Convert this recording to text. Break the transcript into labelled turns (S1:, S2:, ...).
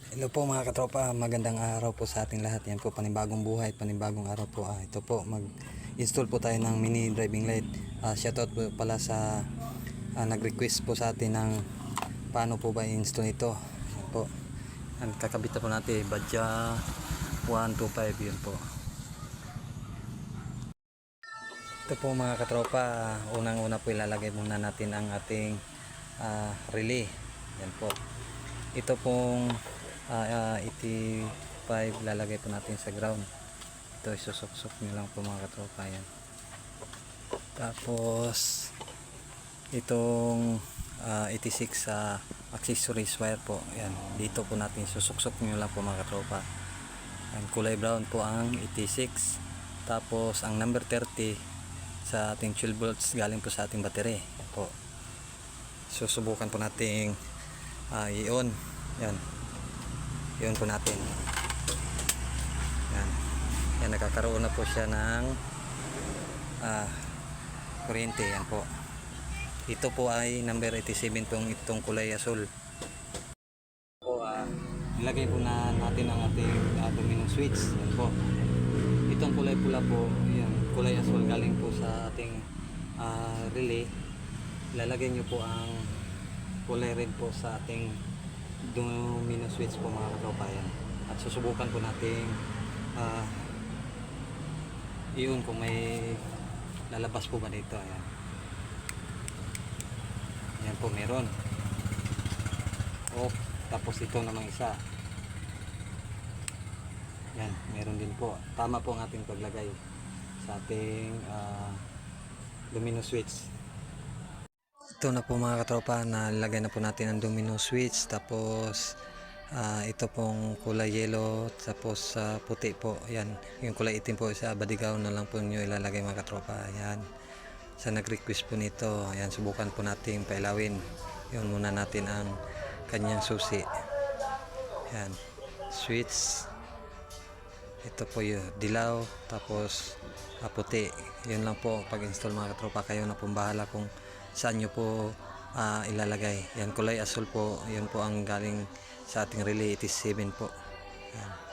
S1: Hello po mga katropa, magandang araw po sa ating lahat. Yan po, panibagong buhay, panibagong araw po. Ito po, mag-install po tayo ng mini driving light. Shoutout po pala sa nag-request po sa atin ng paano po ba i-install ito. Yan po, kakabit na po natin, Badja 125, yun po. Ito po mga katropa, unang-una po ilalagay muna natin ang ating relay. Yan po. Ito pong 85 lalagay po natin sa ground. Ito isusok-sok nyo lang po mga katropa yan. Tapos itong 86 accessories wire po yan, dito po natin susok-sok nyo lang po mga katropa. Yan, kulay brown po ang 86. Tapos ang number 30 sa ating 12 volts galing po sa ating battery. Yan po, susubukan po nating i-on. Yan, i-on po natin. Yan, yan, nakakaroon na po siya ng kuryente. Yan po, ito po ay number 87 itong kulay asul po. Ilagay po na natin ang ating domino switch. Yan po, itong kulay pula po, yan, kulay asul galing po sa ating relay. Ilalagay nyo po ang kulay red po sa ating domino switch po mga katropa yan. At susubukan po natin iyon kung may lalabas po ba dito. Ayan, yan po, meron. Oh, tapos ito namang isa, yan, meron din po. Tama po ang ating paglagay sa ating domino switch. Ito na po mga katropa, nalagay na po natin ang domino switch. Tapos ito pong kulay yellow, tapos puti po, yan, yung kulay itim po sa badigaw na lang po nyo ilalagay mga katropa. Yan, sa nag-request po nito, yan, subukan po natin pailawin. Yun muna natin ang kanyang susi. Yan, switch, ito po yung dilaw, tapos puti. Yun lang po pag install mga katropa, kayo na pong bahala kung saan nyo po ilalagay. Yan, kulay asul po, yun po ang galing sa ating relay 87 po. Yan.